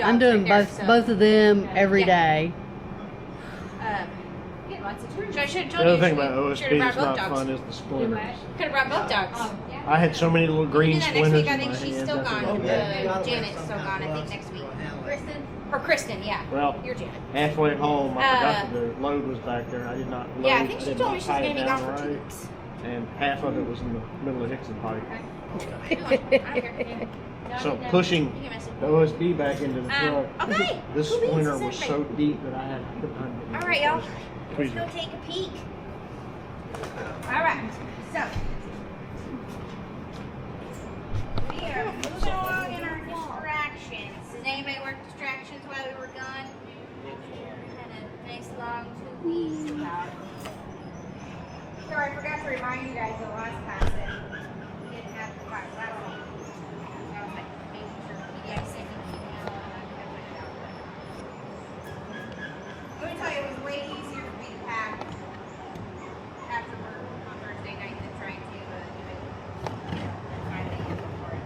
dogs I'm doing right both there, so. both of them every day. Yeah, lots of turns. I should have The told you. other thing you about should have OSB is brought both not dogs. fun is the splinters. Could have brought both dogs. I had so many little green Do that next splinters week. I in think my she's hands. still That's gone. what I got. Janet's still gone. I think next week. Kristen, yeah. Well, You're Janet. halfway home, I forgot that the load was back there. I did not load. Yeah, I think she did told not me she's tie going it to be down gone for 2 right, weeks. and half of it was in the middle of Hickson Pike. Okay. I don't care. So pushing You can mess with the me. OSB back into the truck. Okay. This Cool beans, splinter this was is so everything. deep that I had to put it All right, y'all. Please. Let's go take a peek. All right. So we are moving along in our distractions. Does anybody work distractions while we were gone? Had a nice long 2 weeks about it. Sorry, I forgot to remind you guys of the last class that we didn't have the class last week. I was like making sure PDF sent an email and I kept it out. Let me tell you, it was way easier for me to pack after work on Thursday night than trying to do it Friday before it.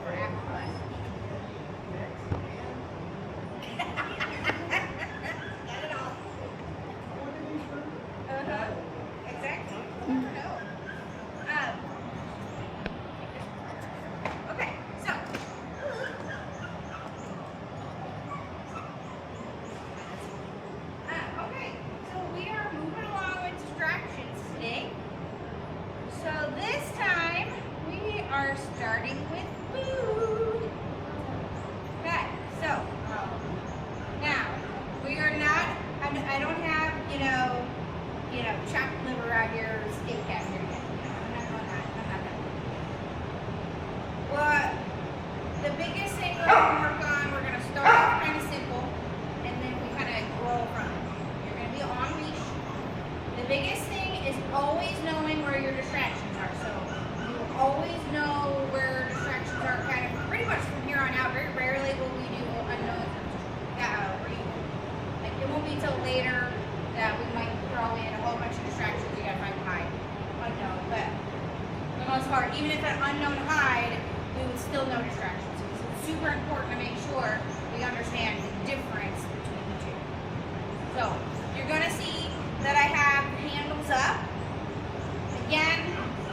Or after class. Not at all. Exactly. You never know. Okay, so. Okay, so we are moving along with distractions today. So this time we are starting with food. Okay, so now we are not. I don't have chopped liver out here or steak out here yet. I'm not doing that. I'm not doing that. Well, the biggest thing we're gonna work on, we're gonna start off kind of simple, and then we kind of grow from it. You're gonna be on leash. The biggest thing is always knowing where your distractions are. So you always know where distractions are. Kind of pretty much from here on out. Very rarely will we do unknown. Like it won't be till later that we might throw in a whole bunch of distractions. You gotta find the hide. Unknown, but for the most part, even if an unknown hide, we would still know distractions. So it's super important to make sure we understand the difference between the two. So you're gonna see that I have handles up. Again,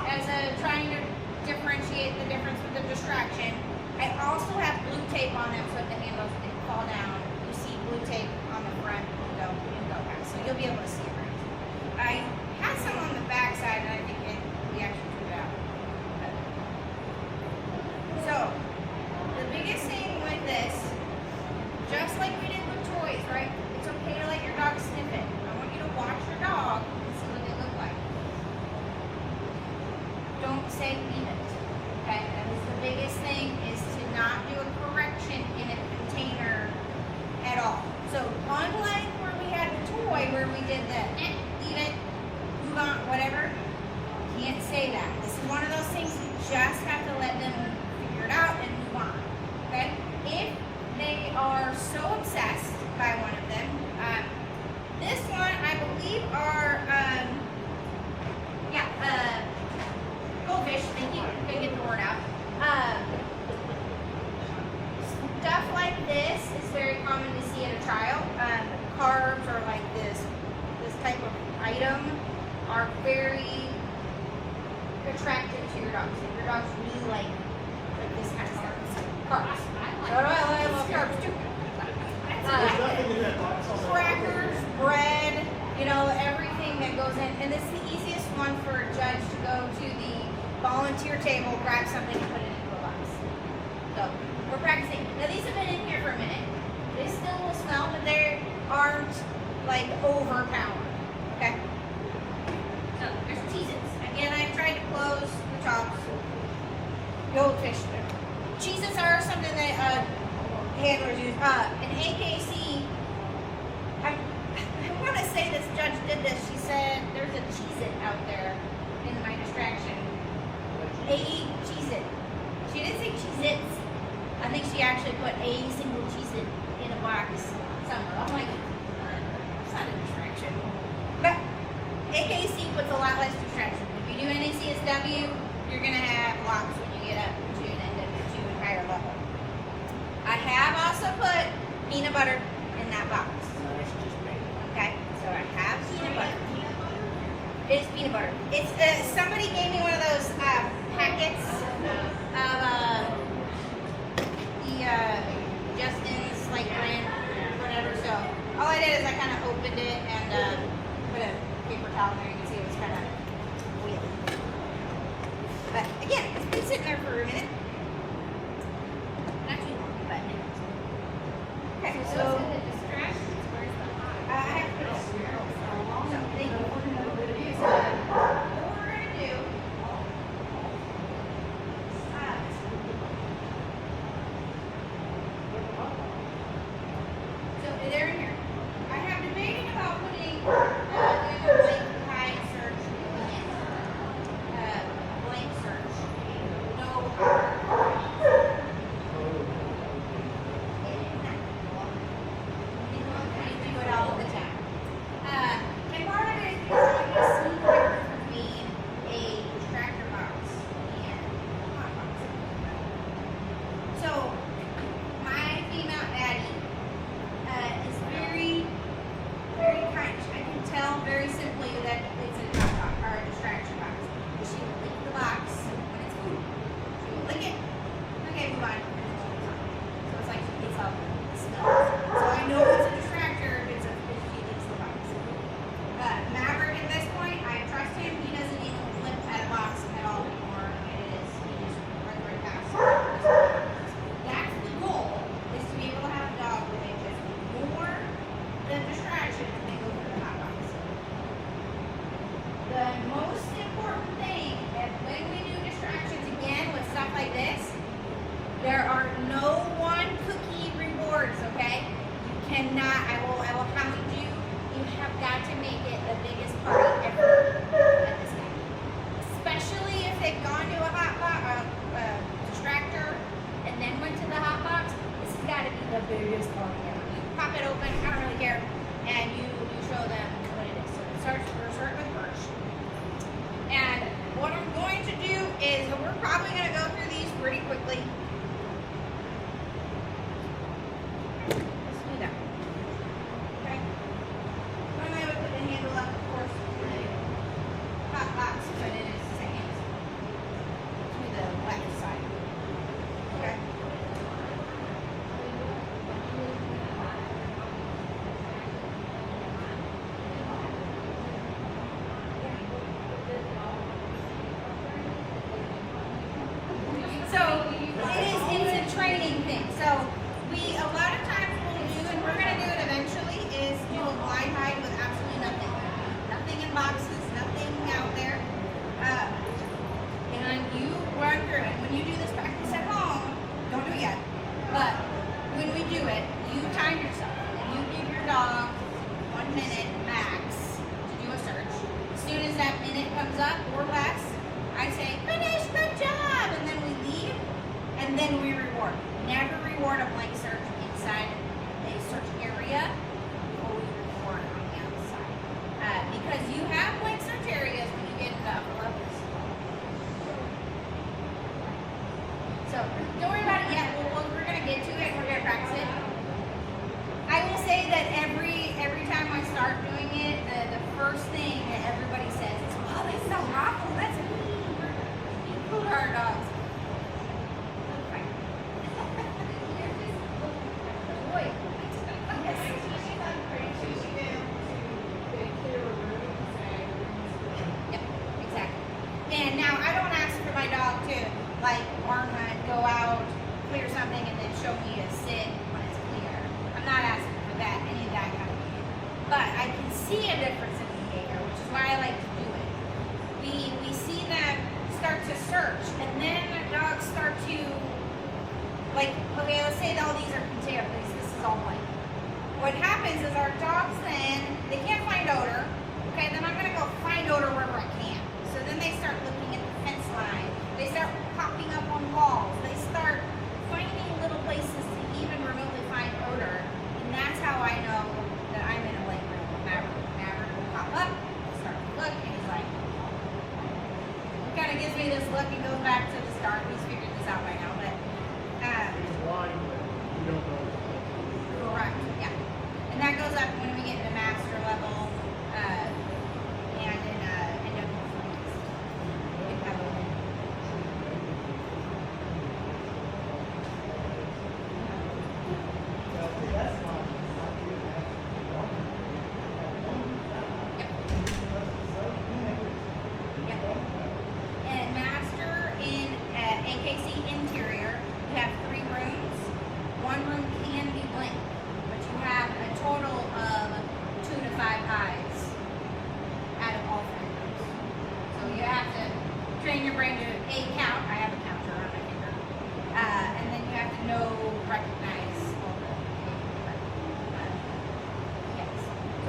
as a trying to differentiate the difference with the distraction, I also have blue tape on them so if the handles didn't fall down, you see blue tape on the front and go past. So you'll be able to see it right. I had some on the back side and I think we actually took it out. So the biggest thing with this, just like we did with toys, right? It's okay to let your dog sniff it. I want you to watch your dog and see what they look like. Don't say leave it. Okay? That is the biggest thing, is to not do a correction in a container at all. So unlike where we had the toy where we did the leave it, move on, whatever, can't say that. This is one of those things you just have to let them figure it out and move on. Okay? If they are so obsessed by one of them, this one I believe are Goldfish, thank you, couldn't get the word out. Stuff like this is very common to see at a child. Carbs or like this type of item are very attractive to your dogs. If your dogs really like this kind of stuff. Carbs. I love carbs too. Crackers, bread, everything that goes in. And this is the easiest one for a judge to go to the volunteer table, grab something and put it into a box. So we're practicing. Now these have been in here for a minute. They still will smell, but they aren't like overpowering. Okay? So there's Cheez-Its. Again, I tried to close the tops. Goldfish. Cheez-Its are something that handlers use. An AKC, I want to say this judge did this. She said there's a Cheez-It out there in my distraction. A Cheez-It. She didn't say Cheez-Its. I think she actually put a single Cheez-It in a box somewhere. I'm like, it's not a distraction. But AKC puts a lot less distraction. If you do NACSW, you're going to have lots when you get up to an NW2 and higher level. I have peanut butter in that box. That's just me. Okay, so I have peanut butter. It's peanut butter. It's somebody gave me one of those packets of the Justin's like brand, whatever. So all I did is I kind of opened it and put a paper towel in there. You can see it was kind of oily. But again, it's been sitting there for a minute. Not too long, but okay. So I have to put it. So thank you. So what we're gonna do. So they're in here. I have debated about putting doing a blank hide search, blank search, no. I do it all the time. And part of it is because I want you to see the difference between a distractor box and a hot box. So my female Addie is very, very kind. I can tell very simply that it's a hot box or a distraction box. She will lick the box when it's full. She will lick it. Okay, move on. So it's like she gets all the smells. So I know it's a distractor if she licks the box. Maverick at this point, I trust him. He doesn't even flip at a box at all anymore. He just runs right past. That's the goal, is to be able to have a dog where they just ignore the distraction and they go for the hot box. The most important thing is when we do distractions again with stuff like this, there are no one cookie rewards, okay? You cannot, I will hound you. You have got to make it the biggest party ever at this game. Especially if they've gone to a hot box, distractor, and then went to the hot box. This has got to be the biggest party ever. You pop it open, I don't really care, and you show them what it is. So we're starting with Birch. And what I'm going to do is, we're probably going to go through these pretty quickly. Let's do that. Okay? Normally I would put the handle up, of course, for the hot box, but it is second to the left side. Okay? So it's a training thing. So a lot of times what we'll do, and we're gonna do it eventually, is do a blind hide with absolutely nothing. Nothing in boxes, nothing out there. And you run through it. When you do this practice at home, don't do it yet. But when we do it, you time yourself. And you give your dog 1 minute max to do a search. As soon as that minute comes up or less, I say, finish, good job, and then we leave, and then we reward. Never reward a blank search inside a search area before we reward on the outside. Because you have blank search areas when you get into upper levels. So don't worry about it yet. We're going to get to it. We're going to practice it. I will say that every time I start doing it, the first thing that everybody says is, "Oh, that's so awful. That's mean. We put our dogs." Okay. Boy. Yep, exactly. And now I don't ask for my dog to like barn hunt, go out, clear something, and then show me a sit when it's clear. I'm not asking for that, any of that kind of behavior. But I can see a difference in behavior, which is why I like to do it. We see them start to search, and then the dogs start to, like, okay, let's say all these are potato plates, this is all blank. What happens is our dogs then, they can't find odor, okay, then I'm gonna go find odor wherever I can. So then they start looking at the fence line, they start popping up on walls, they start finding little places to even remotely find odor, and that's how I know that I'm in a lake room with Maverick. Maverick will pop up, start to look, and he's like, kind of gives me this look and goes back to the start. He's figured this out by now, but He's blind, but you don't know. correct.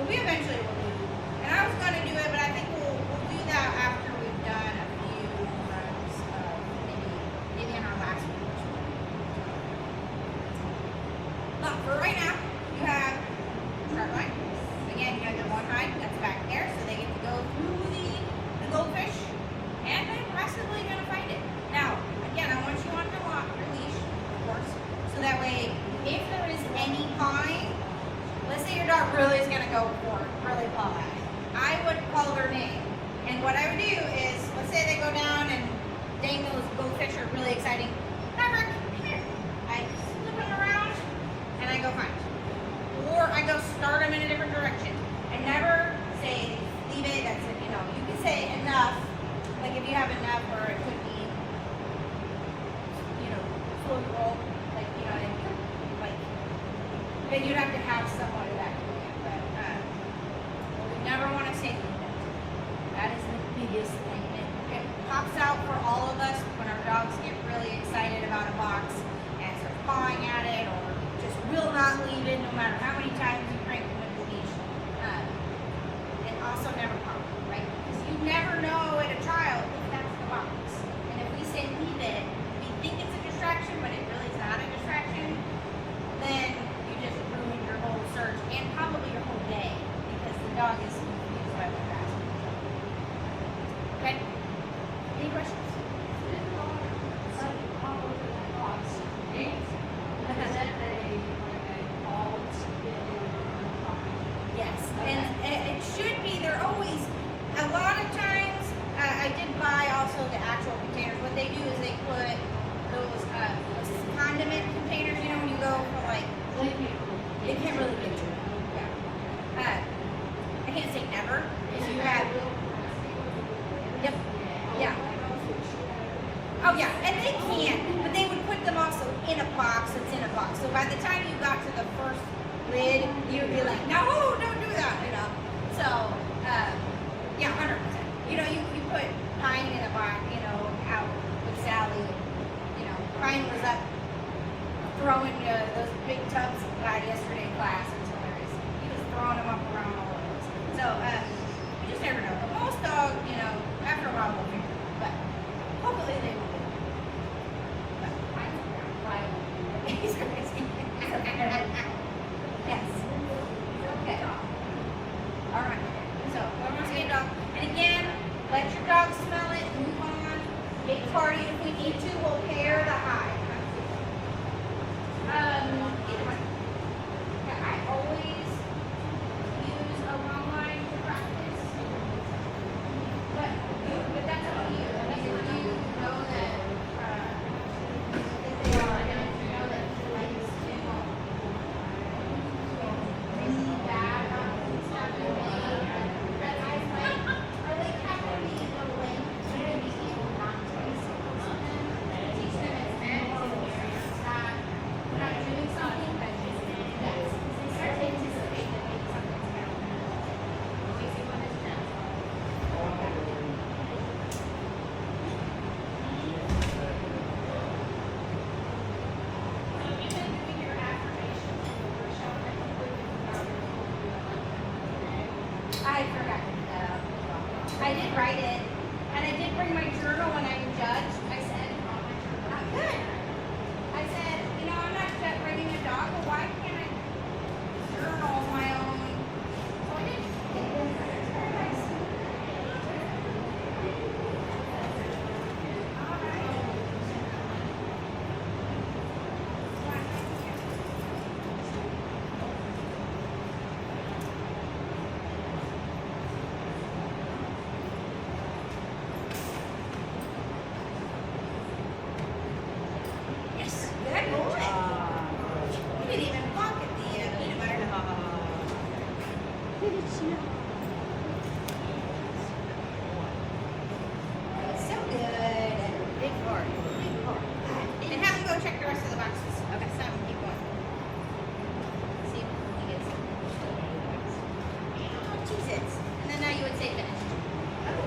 we eventually will do, and I was gonna do it, but I think we'll do that after we've done a few runs, maybe in our last week. But for right now, you have start line. Again, you have the one hide that's back there, so they get to go through the goldfish, and they're possibly gonna find it. Now, again, I want you on your leash, of course, so that way, if there is any pawing, let's say your dog really is gonna go for it, really paw at it. I would call their name, and what I would do is, let's say they go down and dang, those goldfish are really exciting. Maverick, come here. I flip them around, and I go find. Or I go start them in a different direction. I never say leave it. That's it. You know, you can say enough. Like if you have enough, or it could be, you know, full roll. Like you know what I mean. Like then you'd have to have somewhat of that. But we never want to say leave it. That is the biggest thing. It pops out for all of us when our dogs get really excited about a box and start pawing at it, or just will not leave it no matter how many times you crank them with the leash. And also never pop, right? Because you never know at a trial if that's the box. And if we say leave it, we think it's a distraction, but it really is not a distraction, then you just ruin your whole search and probably your whole day because the dog is confused by what you're asking. Okay? Any questions? Yes, and it should be, they're always, a lot of times, I did buy also the actual containers. What they do is they put those condiment containers, you know, when you go for like, they can't really get to it. Yeah. I can't say never, because you have, yep, yeah. Oh yeah, and they can, but they would put them also in a box that's in a box. So by the time you got to the first lid, you'd be like, no, don't do that, you know. So, yeah, 100%. You know, you put Pine in a box, you know, out with Sally. You know, Pine was up throwing those big tubs yesterday in class. It was hilarious. He was throwing them up around all of us. So, you just never know. But most dogs, you know, after a while will figure it out. But hopefully they will. But Pine's reliable. He's crazy. Yes. Okay. All right. So, one more skin dog. And again, let your dog smell it. Move on. Big party. If we need to, we'll pair the hide. Either way. Yeah, I always use a long line to practice. But that's up to you. I mean, if you know that they are, and if you know that he likes to really bad about stuff and red eyes, like, or they have to be in the lane to be able not to be sick. Teach them as animals and parents that we're not doing something that just yes. They start to anticipate that maybe something's going to happen. Makes you want to know. I forgot to do that. I did write it, and I did bring my journal when I judged. I said, I'm good. I said, you know, I'm not bringing a dog, but why can't I journal my own? So I did. Very nice. All right. Yes, good boy. You didn't even pocket the peanut butter. So good. Big part. Big part. And have him go check the rest of the boxes. Okay, so keep going. See if he gets it. Oh, Jesus. And then now you would say finished. Oh,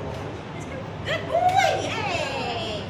that's good. Good boy. Hey.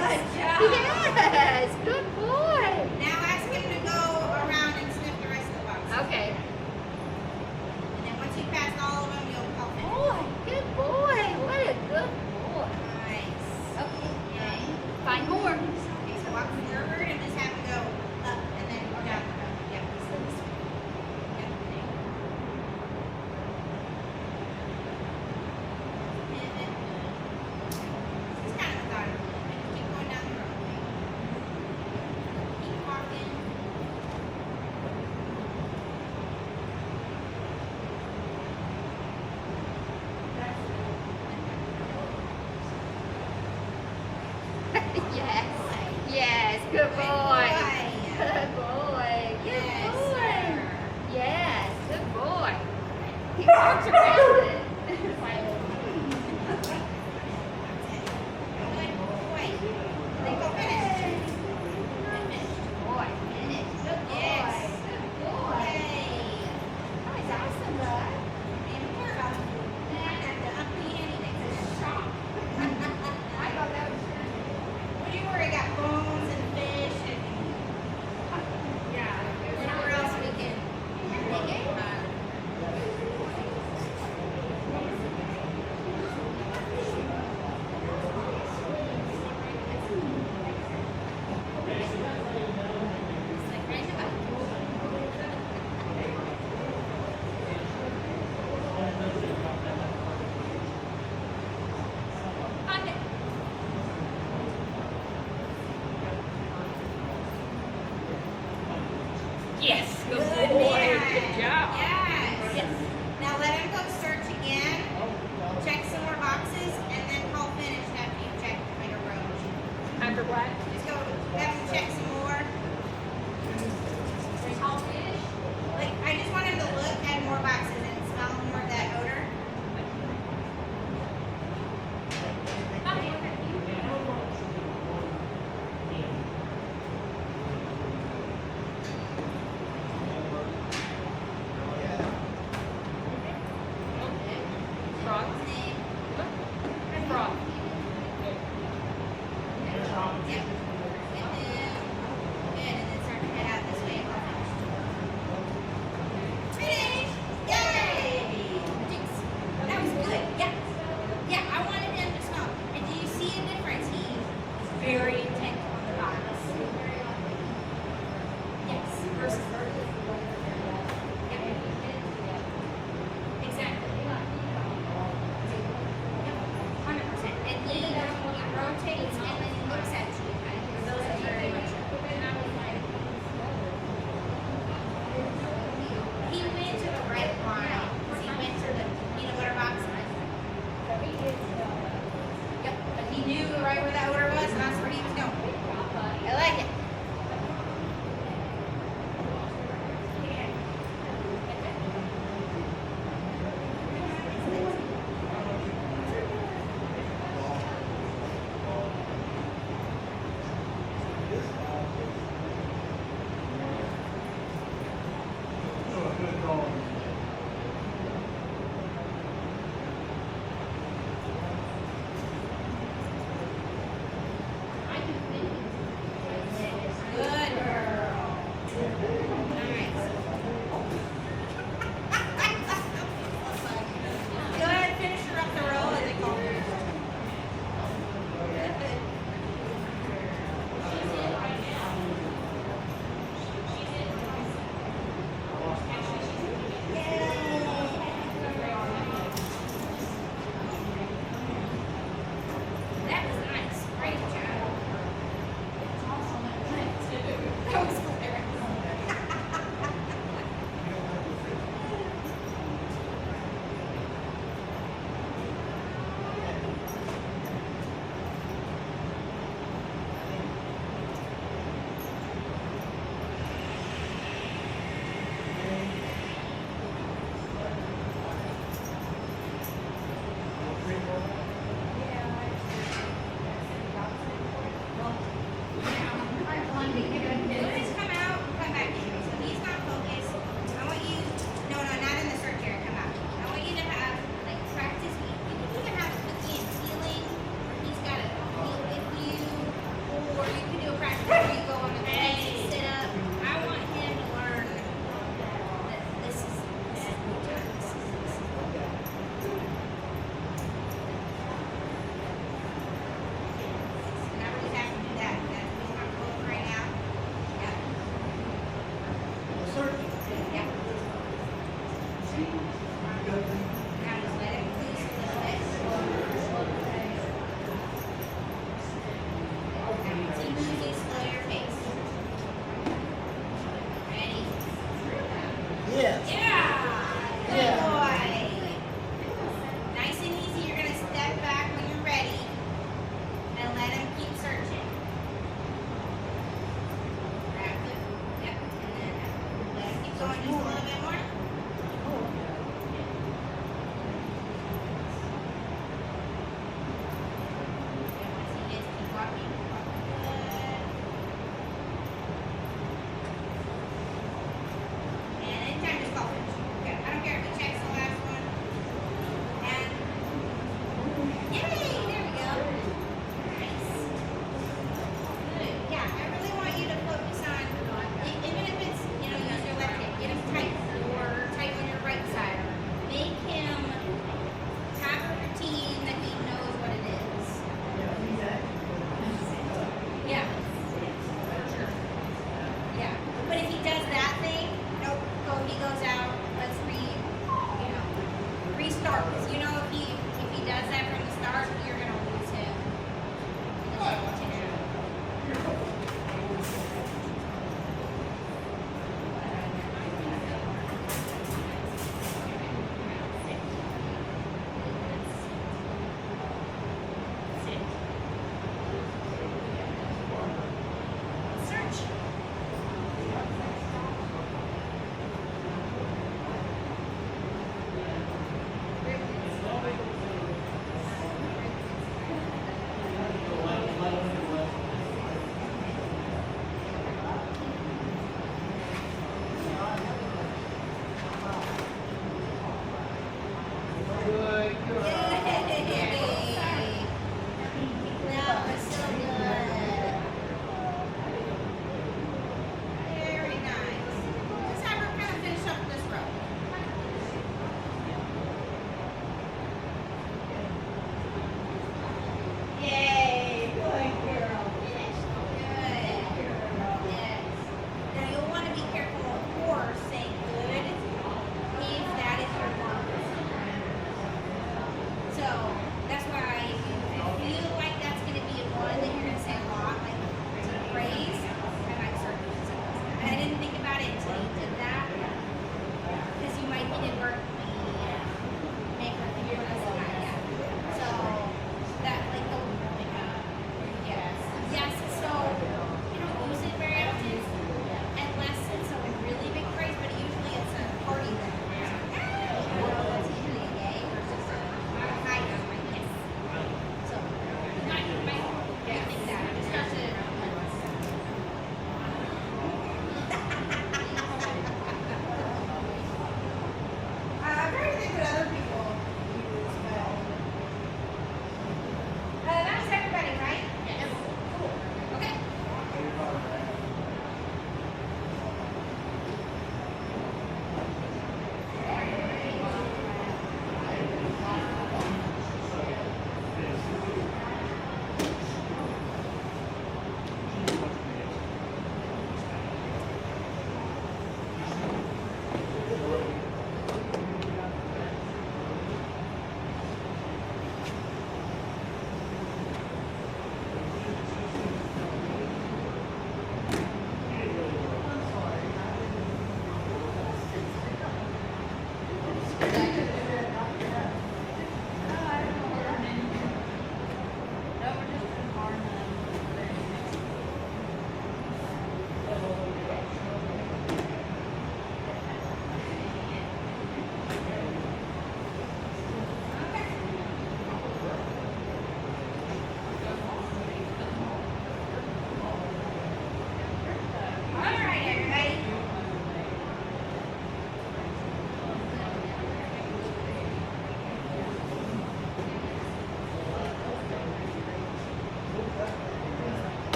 job. Yes. Good boy. Now ask him to go around and sniff the rest of the box. Okay. And then once you pass all of them, you'll help him. Boy. Good boy. What a good boy. Nice. Okay. Yay. Find more. Okay, so walk forward and just have to go up and then or down. Yep. So this way. Yep. There. And then this is kind of methodical. Just keep going down the road. Okay? Keep walking. Yes. Yes. Good boy. Good boy. Good Yes, boy. sir. Yes. Good boy. He walks around it. Good boy. Then go finish. Finish. Boy. Finish. Good boy. Yes. Good boy. Yay. That was awesome, bud. Be careful. I have to unclean anything. It's a shock. I thought that was What do you worry? Got bones and fish and whatever else we can make it. It's like right in the back. Pocket. Yes. Good Good boy. man. Good job. Yes. Now let him go search again. Check some more boxes and then call finish after you check like a roach. After what? Just go have him check some more. All finished? Like I just want him to look at more boxes and smell more of that odor. Frog. Frog. Yep. And then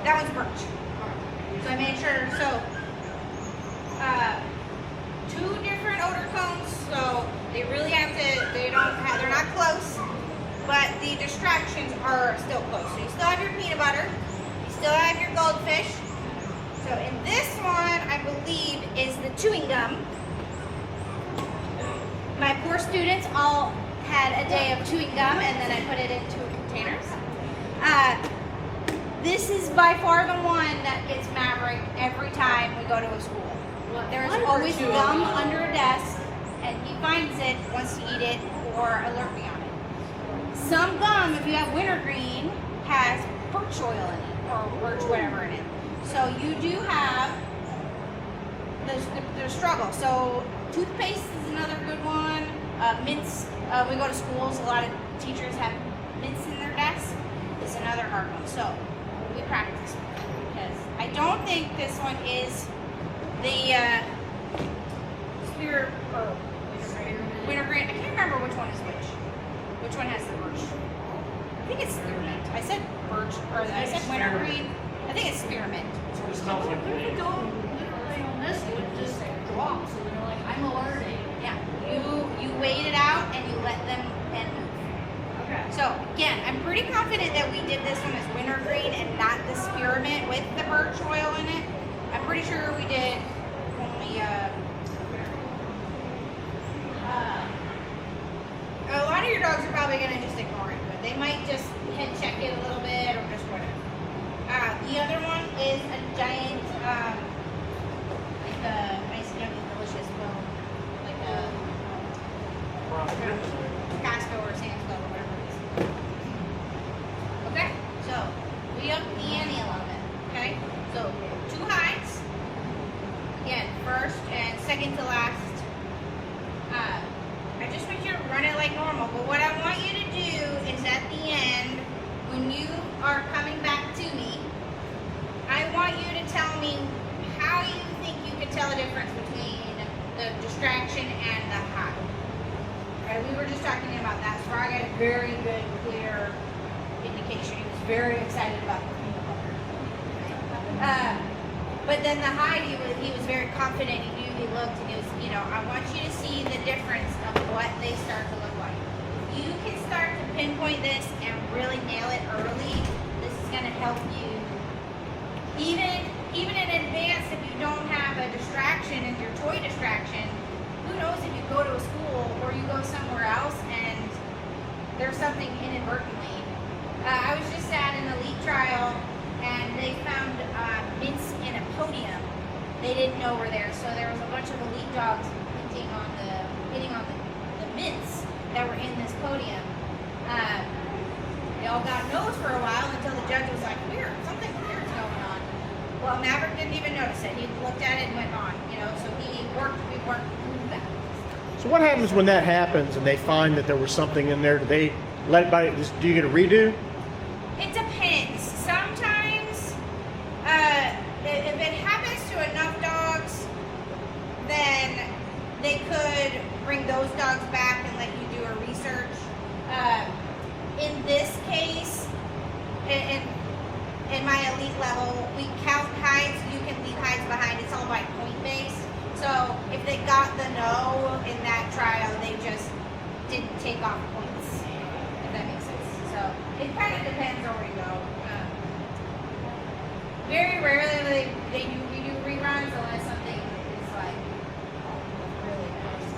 That one's birch. So I made sure, so, 2 different odor cones, so they really have to, they're not close, but the distractions are still close. So you still have your peanut butter, you still have your goldfish. So in this one, I believe, is the chewing gum. My poor students all had a day of chewing gum, and then I put it into containers. This is by far the one that gets Maverick every time we go to a school. There's always gum under a desk, and he finds it, wants to eat it, or alert me on it. Some gum, if you have wintergreen, has birch oil in it, or birch whatever in it. So you do have the struggle. So toothpaste is another good one. Mints, we go to schools, a lot of teachers have mints in their desk. It's another hard one. So we practice because I don't think this one is the wintergreen. I can't remember which one is which. Which one has the birch? I think it's spearmint. I said birch, or I said wintergreen. I think it's spearmint. It smells like What if the dog literally on this would just drop? So they're like, I'm alerting. Yeah, you wait it out and you let them and move. Okay. So again, I'm pretty confident that we did this one as wintergreen and not the spearmint with the birch oil in it. I'm pretty sure we did only a lot of your dogs are probably gonna just ignore it, but they might just head check it a little bit or just whatever. The other one is a giant, like a nice, yummy, delicious bone, like a Costco or Sam's Club or whatever it is. Okay, so we up the ante a little bit. Okay, so 2 hides. Again, first and second to last. I just want you to run it like normal, but what I want you to do is at the end, when you are coming back to me, I want you to tell me how you think you could tell a difference between the distraction and the hide. Right, we were just talking about that, so I got a very good, clear indication. He was very excited about the peanut butter. But then the hide, he was very confident. He knew, he looked, and he was, I want you to see the difference of what they start to look like. You can start to pinpoint this and really nail it early. This is going to help you. Even in advance, if you don't have a distraction and your toy distraction, who knows if you go to a school or you go somewhere else and there's something inadvertently. I was just at an elite trial and they found mints in a podium. They didn't know were there, so there was a bunch of elite dogs hitting on the mints that were in this podium. They all got nose for a while until the judge was like, weird, something weird's going on. Well, Maverick didn't even notice it. He looked at it and went on, so we worked through that. So what happens when that happens and they find that there was something in there? Do they let it by? Do you get a redo? It depends. Sometimes, if it happens to enough dogs, then they could bring those dogs back and let you do a research. In this case, in my elite level, we count hides. You can leave hides behind. It's all by point based. So if they got the no in that trial, they just didn't take off points. If that makes sense. So it kind of depends on where you go. Very rarely we do reruns unless something is like really close.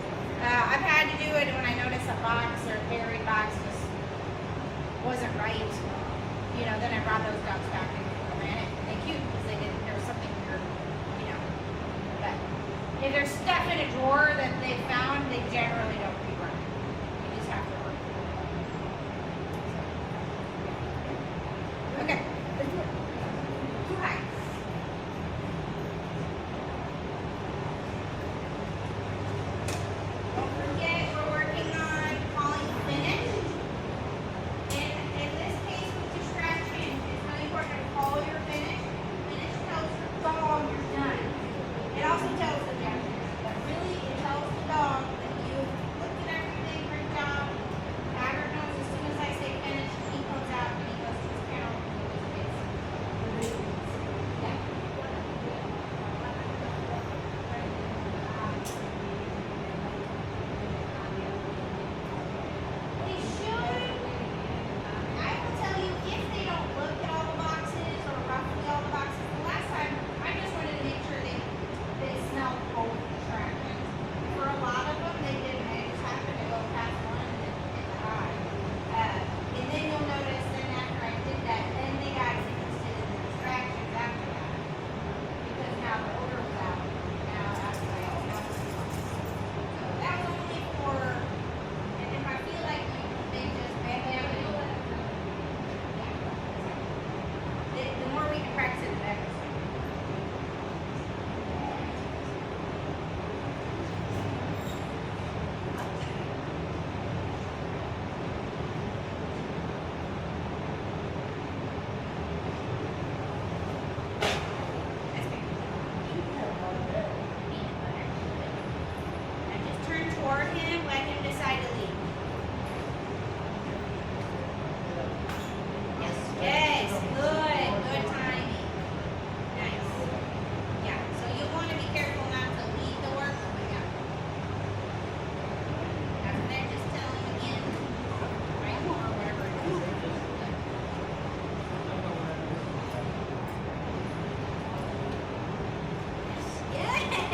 I've had to do it when I notice a box or a buried box just wasn't right. Then I brought those dogs back and ran it. Thank you, because there was something weird, But if there's stuff in a drawer that they found, they generally don't rerun. You just have to work. Okay. Hides. Don't forget we're working on calling finish. In this case with distraction, it's really important to call your finish. Finish tells the dog you're done. It also tells the judge, but really it tells the dog that you looked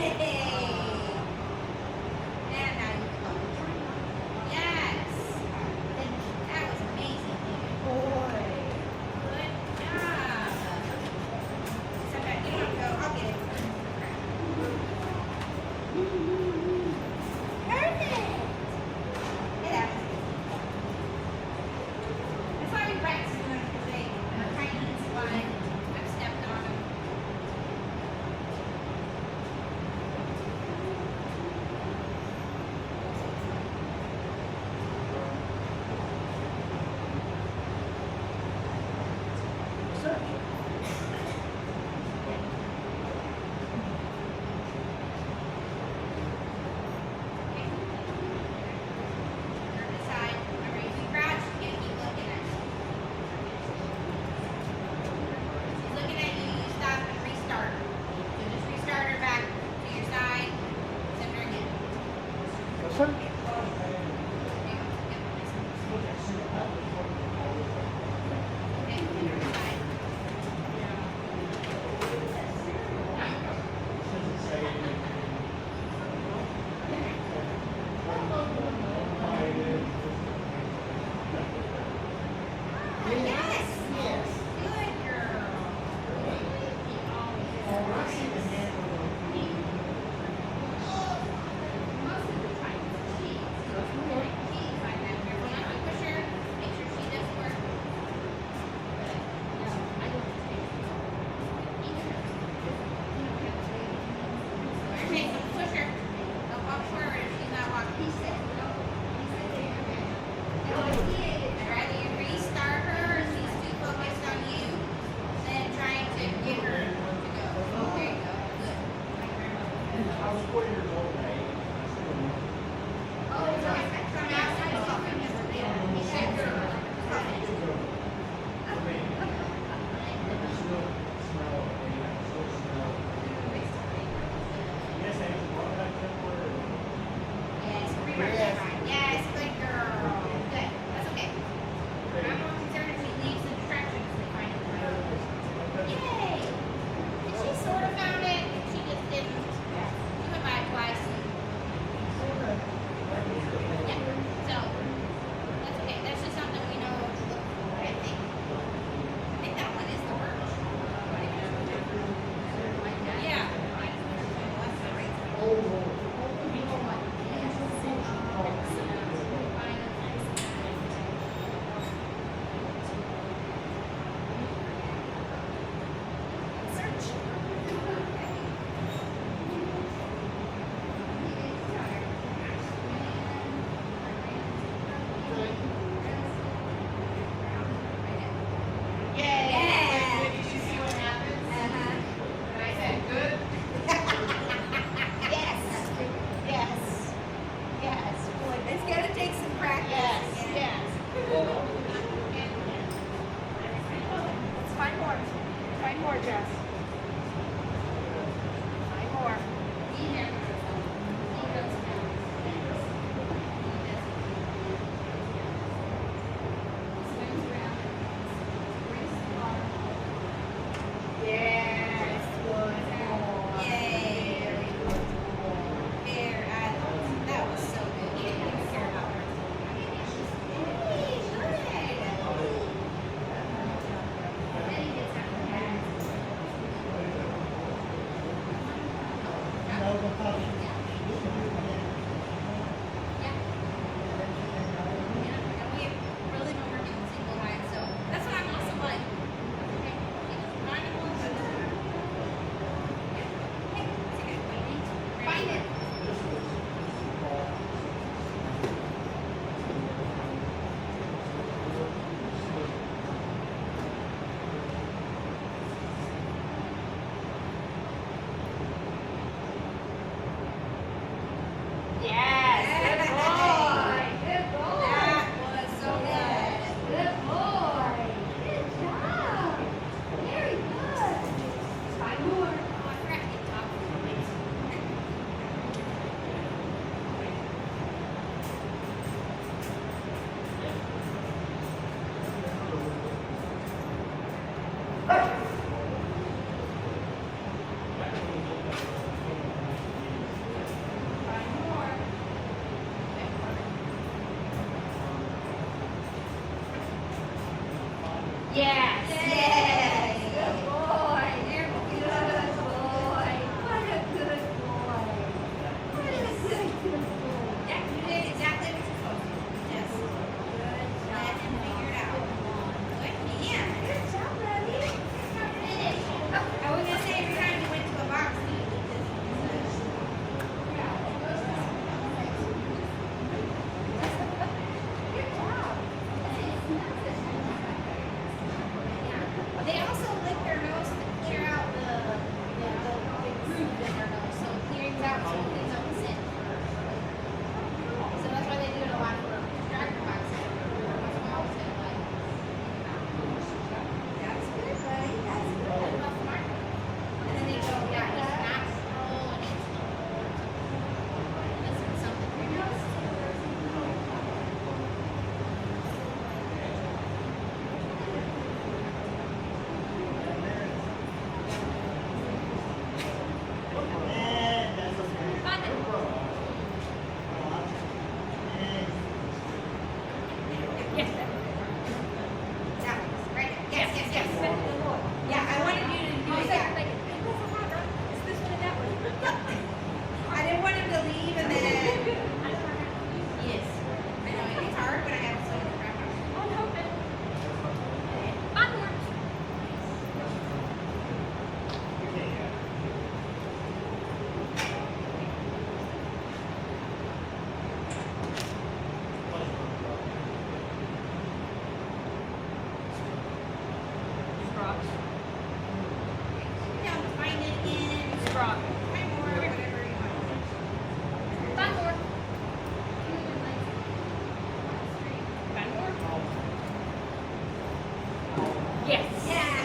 And now you go. Yes. That was amazing. Boy. Good job. It's okay. You don't have to go. I'll get it. Perfect. Get out. That's why we practice doing it because they are tiny and slide. I've stepped on them. Turn to the side. Remember, if you crouch, you gotta keep looking at her. She's looking at you, you stop and restart her. So just restart her back to your side. Send her again. Search. There you go. Yep, nice. Okay, turn to the side. Yes! Yes. Good girl. Push her. Make sure she does work. Okay, so push her. Don't walk forward if she's not walking. I'd rather you restart her if she's too focused on you than trying to get her to go. There you go. Good. I was 4 years old. Oh, it's okay. From outside, it's okay. Good girl. Yes, reverse that right. Yes, good girl. Good. That's okay. I'm more concerned if she leaves the distraction as they find it. Yay! Did she sort of found it? She just didn't. She went by it twice. Yeah. So that's okay. That's just something we know to look for, I think. I think that one is the birch. Yeah. That's the right. Yeah. Did you see what happens? Uh-huh. And I said, good. Yes. Yes. Yes. Boy, it's gonna take some practice. Let's find more. Find more, Jess. Find more. Be there. He goes now. Swings around. Brings the water. Yes. Good boy. Yay. There, that was so good. You didn't even care about her. Hey, good. Then he gets out of the bag.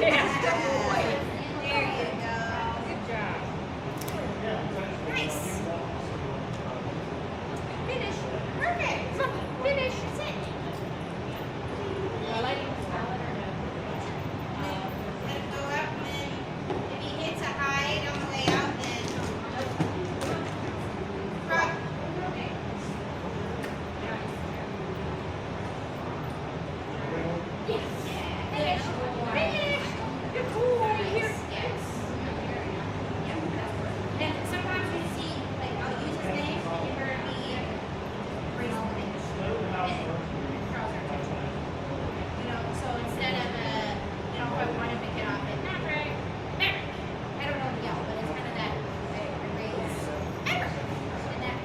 Yes, good boy. There you go. Good job. Nice. Finish. Perfect. Finish. That's it. I like it. Let it go up, and then if he hits a height on the way out, then drop. Yes. Finish. Finish. Good boy. Here. And sometimes we see, like, I'll use his name, and you're going to be raising the name. And it draws our attention. You know, so instead of, if I want him to get off at Maverick, Maverick. I don't know the yell, but it's kind of that raise. Maverick. And that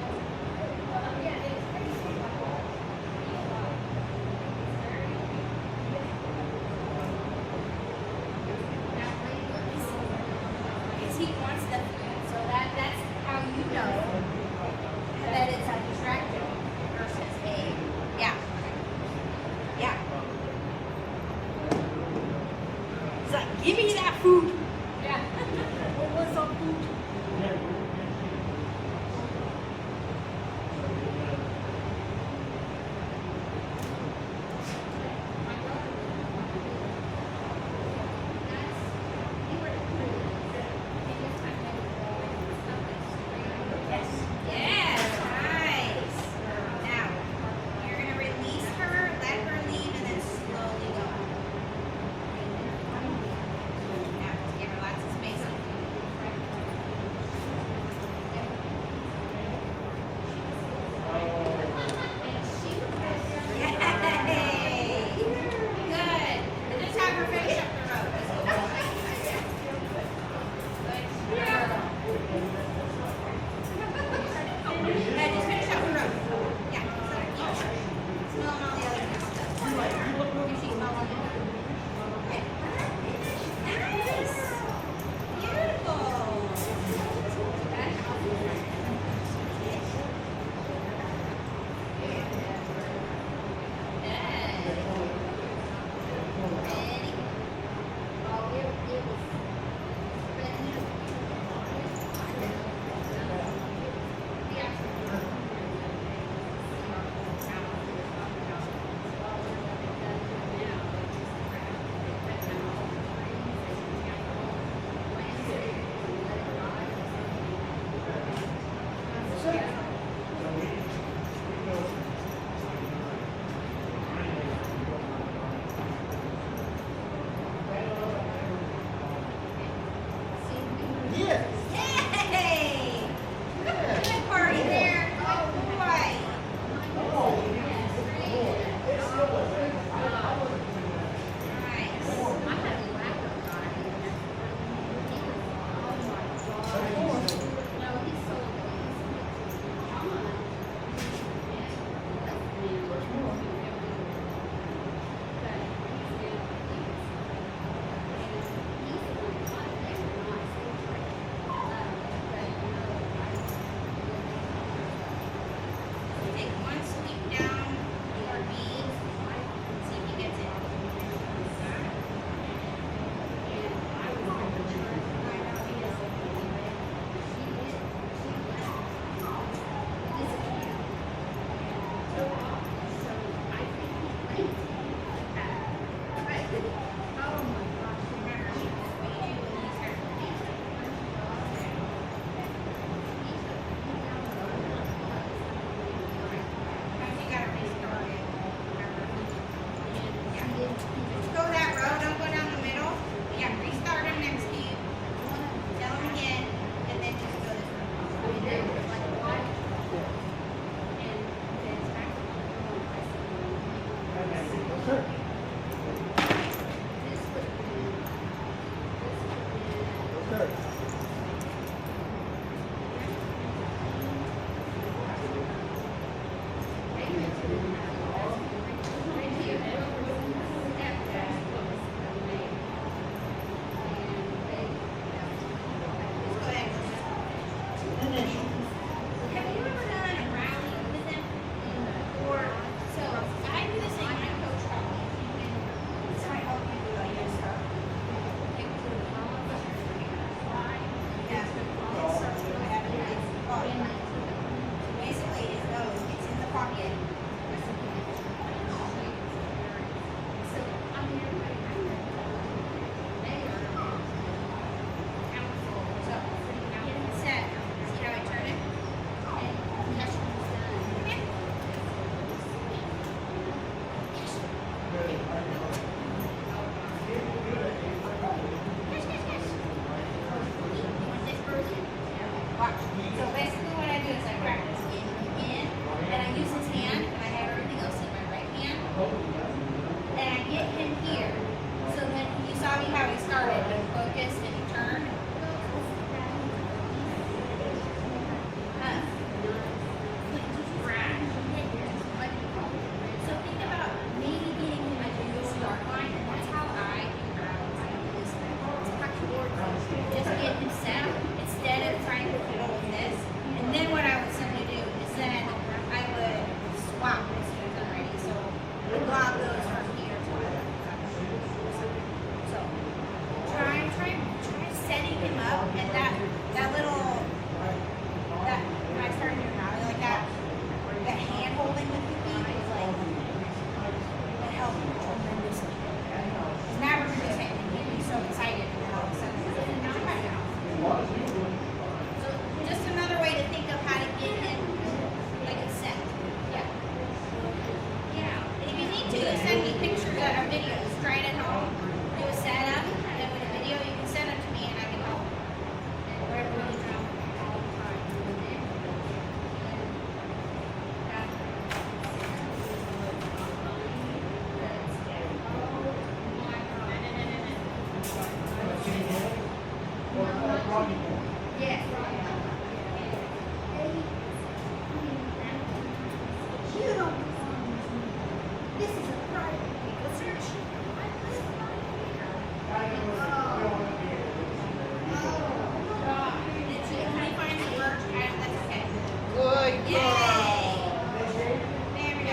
because he wants the food, so that's how you know that it's a distractor versus a yeah. It's like, give me that food. Yeah. What was up, food? Yes, nice. Now, you're going to release her, let her leave, and then slowly go up. Now, give her lots of space. Yay! Good. And just have her finish up the road. Yeah, just finish up the road. Yeah, so keep smelling all the other good stuff. If she smells all the other. Okay. Nice. Yay! Good party there. Good boy. Nice. Take one sweep down your knee. See if he gets it. You gotta restart it. Yeah. Just go that road, don't go down the middle. Yeah, restart him next to you. Tell him again, and then just go this way. Just go ahead. Have you ever done a rally with him? Or, so, I do the same when I coach rally. So I help you do like this stuff. So basically what I do is I practice in, and I use his hand, and I have everything else in my right hand. And I get him here. So then you saw me how he started. He focused and he turned. So think about maybe getting him at the start line, and that's how I just get him set instead of trying to fiddle with this. And then what I would simply do is then I would swap as soon as I'm ready. So the blob goes from here to there. So try setting him up, and that little that when I started doing that, like that hand holding with the feet is like it helped me tremendously. It's never been the same. It made me so excited, and then all of a sudden, now I'm back now. So just another way to think of how to get him like a set. Yeah. Yeah. And if you need to, send me pictures or videos. Try it at home. Do a setup, and then with a video, you can send them to me, and I can help. We're really trying all the time. Yes. This is a private search. That's okay. Good. Yay! There we go.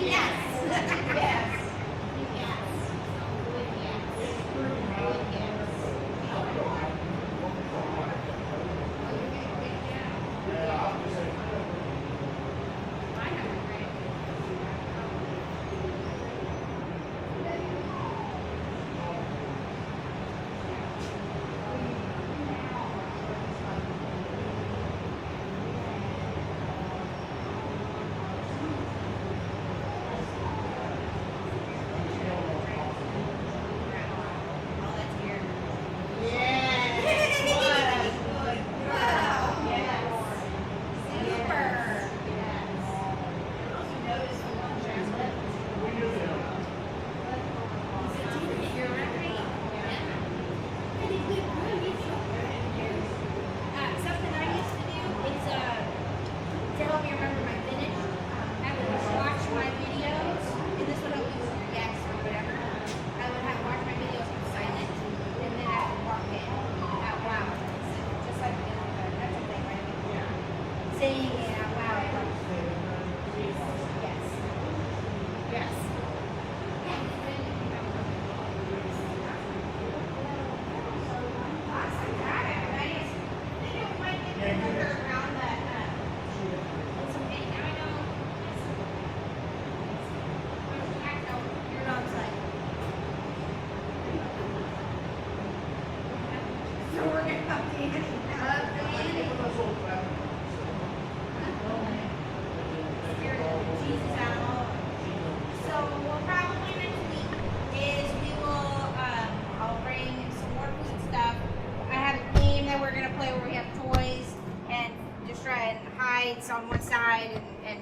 Yes. Yes. Yes. All that's here. Yes. Good. Wow. Yes. Super. Notice the one chocolate. You're right. Something I used to do is to help me remember my finish. I would watch my videos, and this would help you with your yes or whatever. I would have watch my videos in silent, and then I would walk it out loud, just like that's a thing, right? Saying it out loud. Yes. Yes. Awesome. Got it. Nice. I think it might get further around that. It's okay. Now I know. Your dog's like. So we're gonna come to Andy. Jesus animal. So we'll probably next week is we will I'll bring some more food stuff. I have a game that we're gonna play where we have toys and just try and hides on one side and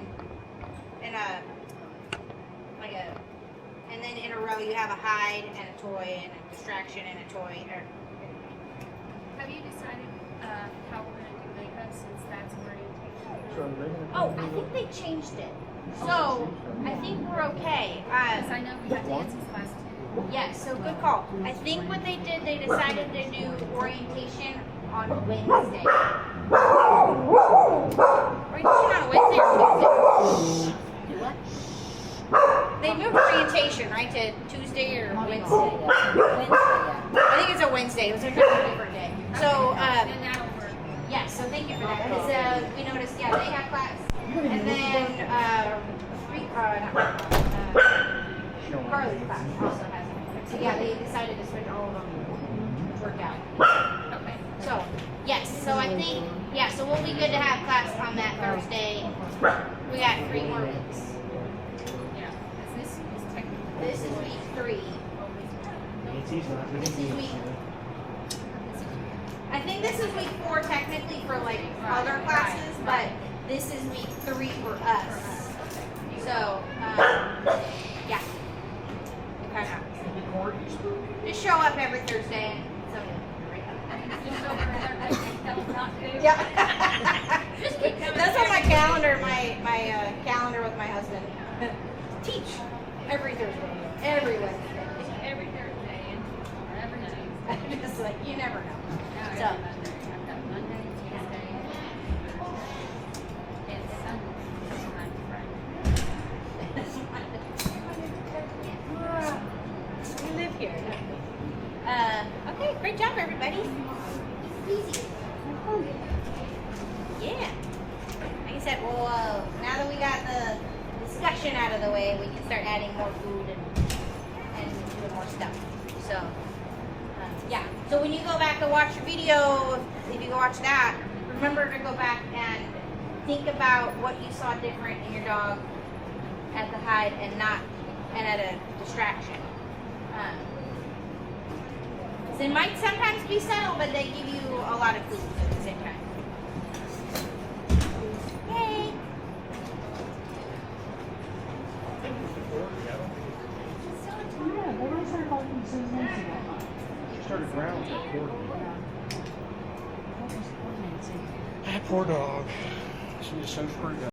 and then in a row you have a hide and a toy and a distraction and a toy. Have you decided how we're going to do makeup since that's orientation? Oh, I think they changed it. So I think we're okay. Because I know we have dances class too. Yes, so good call. I think what they did, they decided to do orientation on Wednesday. Orientation on Wednesday or Tuesday? What? They moved orientation, right, to Tuesday or Wednesday? Wednesday, yeah. I think it's a Wednesday. It was a different day. So, Then that'll work. yes, so thank you for that. Because we noticed, yeah, they have class. And then, Carly's class also has it. So, yeah, they decided to switch all of them, which worked out. Okay. So, yes, so I think, yeah, so we'll be good to have class on that Thursday. We got 3 more weeks. Yeah. Because this is technically. This is week 3. This is week. I think this is week 4 technically for like other classes, but this is week 3 for us. So, yeah. Kind of. Just show up every Thursday and yeah. That's on my calendar, my calendar with my husband. Teach every Thursday, every Wednesday. Every Thursday and every Tuesday. Just like, you never know. Now So, every Monday. I've got Monday, Tuesday, and Sunday. Sometimes Friday. we live here. Okay, great job, everybody. Easy. Yeah. Like I said, well, now that we got the discussion out of the way, we can start adding more food and doing more stuff. So, yeah. So when you go back to watch your video, if you go watch that, remember to go back and think about what you saw different in your dog at the hide and at a distraction. They might sometimes be subtle, but they give you a lot of clues at the same time. Yay! She started growling at 40. That poor dog. She was so screwed up.